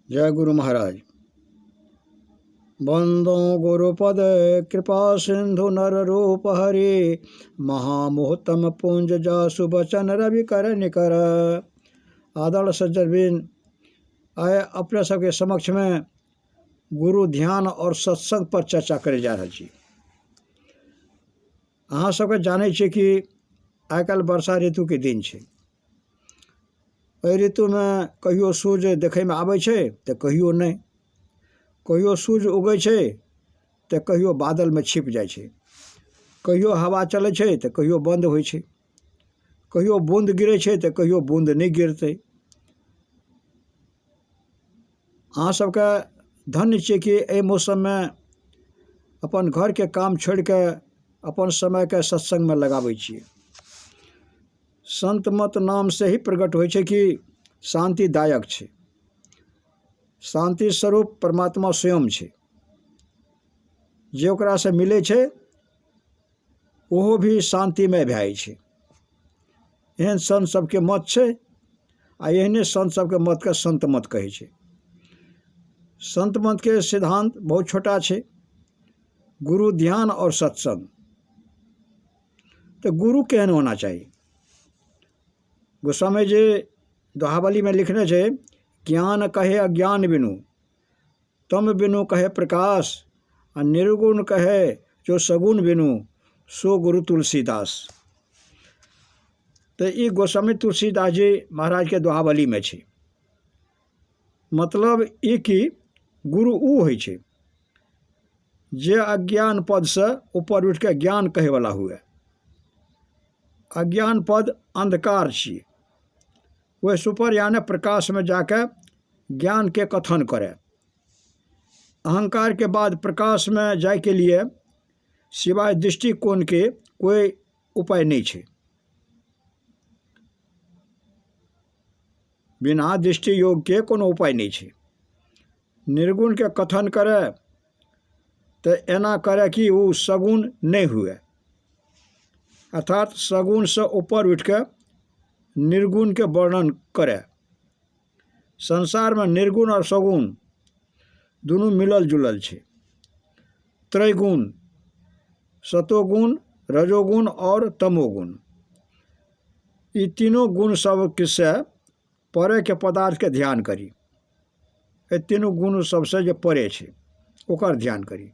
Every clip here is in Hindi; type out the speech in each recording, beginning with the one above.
जय गुरु महाराज। बंदो गुरुपद कृपा सिंधु नर रूप हरि महामोहतम पुंज जासु बचन रवि कर निकर। आदर सज्जनबिन आए अपने सबके समक्ष में गुरु ध्यान और सत्संग पर चर्चा करे जा रही छी। अहाँ सबके जानै छी कि आइ काल्हि वर्षा ऋतु के दिन छै। एहि ऋतु में कहियो सूर्य देखै में आबै छै तऽ कहियो नहि, कहियो सूर्य उगै छै तऽ कहियो बादल में छिप जाइ छै, कहियो हवा चलै छै तऽ कहियो बंद होइ छै, कहियो बूंद गिरै छै तऽ कहियो बूंद नहीं गिरतै। अहाँ सबके धन्य छियै कि एहि मौसम में अपन घर के काम छोड़ के अपन समय के सत्संग में लगाबै छियै। संत मत नाम से ही प्रकट होइ छै कि शांतिदायक छै। शांति स्वरूप परमात्मा स्वयं छै। जे ओकरा से मिलै छै ओहो भी शांतिमय भए जाइ छै। एहन संत सबके मत छै आ एहने संत सबके मत के संत मत कहै छै। संत मत के सिद्धांत बहुत छोटा छै, गुरु ध्यान और सत्संग। तो गुरु केहन होना चाहिए? गोस्वामी जी दोहावली में लिखने छे, ज्ञान कहे अज्ञान बिनु, तम बिनु कहे प्रकाश, आ निर्गुण कहे जो सगुण बिनु, सो गुरु तुलसीदास। तो ये गोस्वामी तुलसीदास जी महाराज के दोहावली में छे। मतलब ये कि गुरु ऊ होइ छे जे अज्ञान पद से ऊपर उठ के ज्ञान कहे वाला हुए। अज्ञान पद अंधकार छिए, वह सुपर यानी प्रकाश में जाकर ज्ञान के कथन करे। अहंकार के बाद प्रकाश में जाए के लिए सिवाय दृष्टिकोण के कोई उपाय नहीं छे। बिना दृष्टि योग के कोनो उपाय नहीं छे। निर्गुण के कथन करे तो एना करे कि वो सगुण नहीं हुए, अर्थात सगुण से ऊपर उठ के निर्गुण के वर्णन करे। संसार में निर्गुण और सगुण दोनों मिलल जुलल छे। त्रैगुण, सतोगुण, रजोगुण और तमोगुण, ये तीनों गुण सब से परे के पदार्थ के ध्यान करी। ये तीनों गुण सबसे जो परे छे ओकर ध्यान करी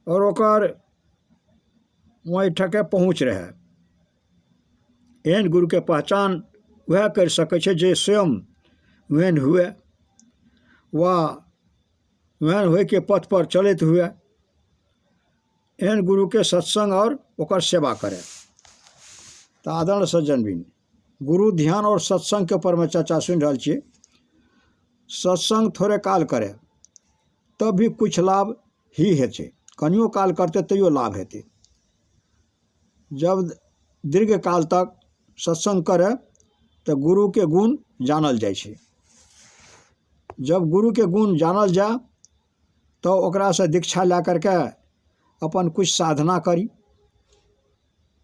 और ओकर वहीं ठके पहुँच रहे। एहन गुरु के पहचान वह कर सके छे जे स्वयं वहन हुए वा वहन हुए के पथ पर चलित हुए। एहन गुरु के सत्संग और ओकर सेवा करे। तो आदरणीय सज्जनबिन, गुरु ध्यान और सत्संग के ऊपर में चर्चा सुन रहा छे। सत्संग थोड़े काल करे तब भी कुछ लाभ ही हेते, कनियो काल करते तैयो लाभ हेते। जब दीर्घ काल तक सत्संग करे तो गुरु के गुण जानल जाय छे। जब गुरु के गुण जानल जा तो ओकरा से दीक्षा ला करके अपन कुछ साधना करी।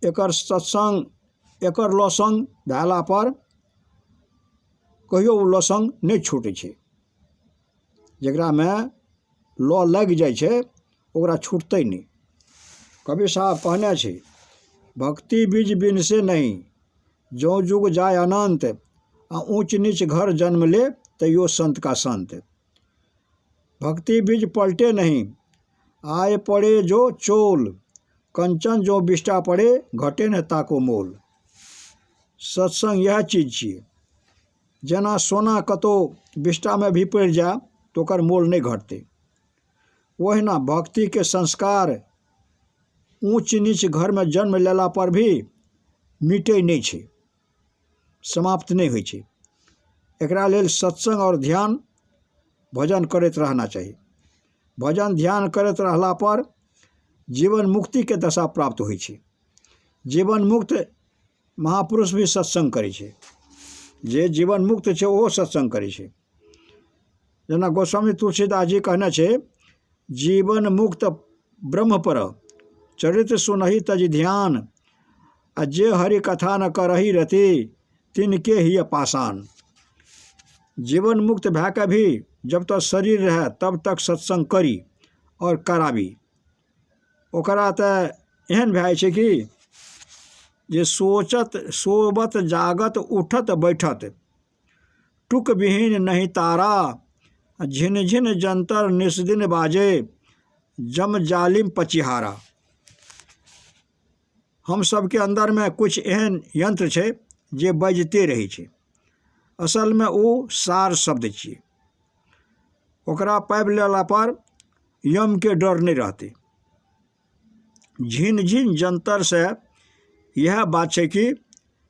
एकर सत्संग एकर लसंग भेला पर कहियो वो लसंग नहीं छूटे छे। जेकरा में लौ लग जाय छे ओकरा छूटते नहीं। कबीर साहब कहने छे, भक्ति बीज बिन से नहीं, जो जुग जाय अनंत, ऊंच नीच घर जन्म ले तैयो संत का संत। भक्ति बीज पलटे नहीं, आए पड़े जो चोल, कंचन जो बिष्टा पड़े घटे न ताको मोल। सत्संग यह चीज छिए, जना सोना कतो बिष्टा में भी पड़ जा तो कर मोल नहीं घटते। वही ना भक्ति के संस्कार ऊंच नीच घर में जन्म लेला पर भी मिटे नहीं छे, समाप्त नहीं होइ छे। एकरा लेल सत्संग और ध्यान भजन करते रहना चाहिए। भजन ध्यान करते रहला पर जीवन मुक्ति के दशा प्राप्त होइ छे। जीवन मुक्त महापुरुष भी सत्संग करे छे। जे जीवन मुक्त छे ओहो सत्संग करे छे। जना गोस्वामी तुलसीदास जी कहने छे, जीवन मुक्त ब्रह्म पर चरित्र सुनहि तज ध्यान, आ जे हरि कथा न करही रति तिनके ही पाषाण। जीवन मुक्त भए के भी जब तक शरीर रहे तब तक सत्संग करी और कराबी। ओकरा तऽ एहन भए जाइ छै कि जे सोचत सोबत जागत उठत बैठत टुक विहीन नहीं तारा, झिन झिन जंतर निस्दिन बाजे जम जालिम पचिहारा। हम सबके अंदर में कुछ एहन यंत्र छै जे बजते रहै छै। असल में वो सार शब्द छियै। ओकरा पाबि लेला पर यम के डर नहीं रहते। झिन झिन जंतर से यह बात है कि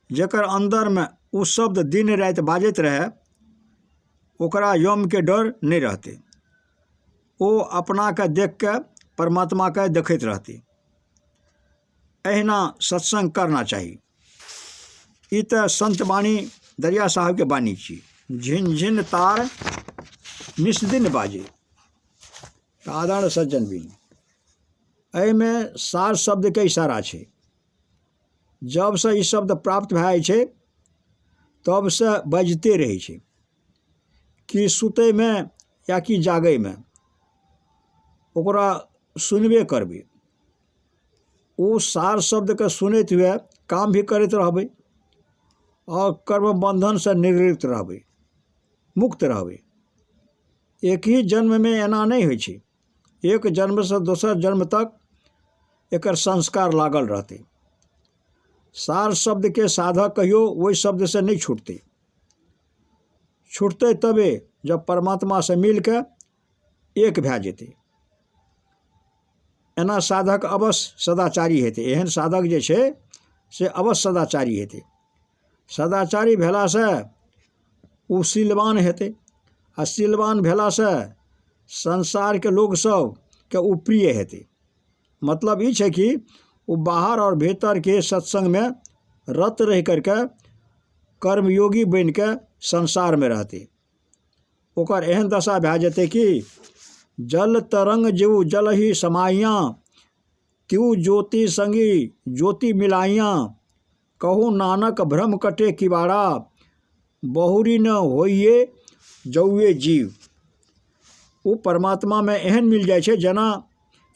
जकर अंदर में वो शब्द दिन रात बाजत रहे ओकरा यम के डर नहीं रहते। वो अपना के देख के परमात्मा के देखते रहते। अहिना सत्संग करना चाहिए। ई तऽ संत बाणी दरिया साहब के बाणी छियै। झिन झिन तार निस्दिन बाजे। आदरण सज्जन भी में सार शब्द के इशारा छै। जब से ई शब्द प्राप्त भए जाइ छै तब से बजते रहै छै कि सुतै में या कि जागै में ओकरा सुनबे करबै। वो सार शब्द के सुनैत हुए काम भी करैत रहबै और कर्म बंधन से निवृत्त रहबै, मुक्त रहबै। एक ही जन्म में एना नहीं होइ छै। एक जन्म से दोसर जन्म तक एकर संस्कार लागल रहते। सार शब्द के साधक कहियो वही शब्द से नहीं छूटते। छूटते तबे जब परमात्मा से मिल के एक भए जेते। एना साधक अवश्य सदाचारी हेते। एहन साधक जे छै से अवश्य सदाचारी हेते। सदाचारी भेला से ओ शीलवान हेते। आ शीलवान भेला से संसार के लोग सब के ओ प्रिय हेते। मतलब ई छै कि वो बाहर और भीतर के सत्संग में रत रह करके कर्मयोगी बन के संसार में रहते। ओकर एहन दशा भए जेते कि जल तरंग जीव जल ही समाइयाँ त्यू ज्योति संगी ज्योति मिलाइयाँ कहूँ नानक भ्रम कटे किबाड़ा बहुरी न होइए जौए जीव। वो परमात्मा में एहन मिल जाए छे जना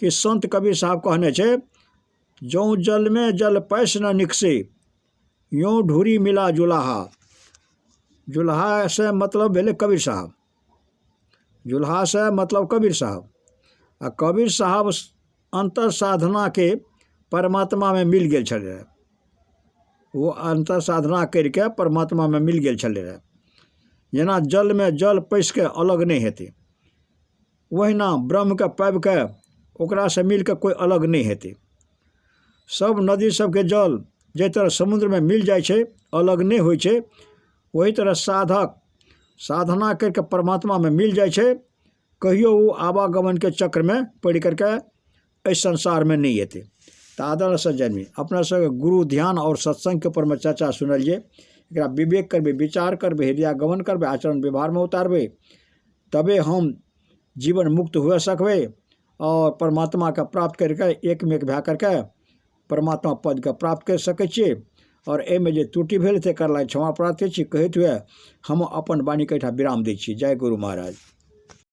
कि संत कबीर साहब कहने छे जौं जल में जल पैस न निकसे यों ढूरी मिला जुलाहा। जुल्हा से मतलब भेले कबीर साहब। जुल्हा से मतलब कबीर साहब। आ कबीर साहब अंतर साधना के परमात्मा में मिल गेल छले। वो अंतर साधना करके परमात्मा में मिल गेल छले रहे। जेना जल में जल पैस के अलग नहीं हेते वहिना ब्रह्म के पाबि के ओकरा से मिल के कोई अलग नहीं हेते। सब नदी सबके जल जे तरह समुद्र में मिल जाए छे अलग नहीं होइ छे वही तरह साधक साधना करके परमात्मा में मिल जाए छे कहियो वो आवागमन के चक्र में पड़ करके इस संसार में नहीं हेते। तो आदरण सज्जन में अपना सब गुरु ध्यान और सत्संग के ऊपर में चर्चा सुनलिए। एकरा विवेक करबे विचार करबे हृदयागमन करबे आचरण व्यवहार में उतारबे तबे हम जीवन मुक्त हुए सकबे और परमात्मा का प्राप्त करके एक में एक भए करके परमात्मा पद के प्राप्त कर सकै छियै। और एहिमे जे त्रुटि भेल तकर लागि क्षमा प्रार्थी छी कहैत हुए हम अपन वाणी के एहिठाम विराम दै छी। जय गुरु महाराज।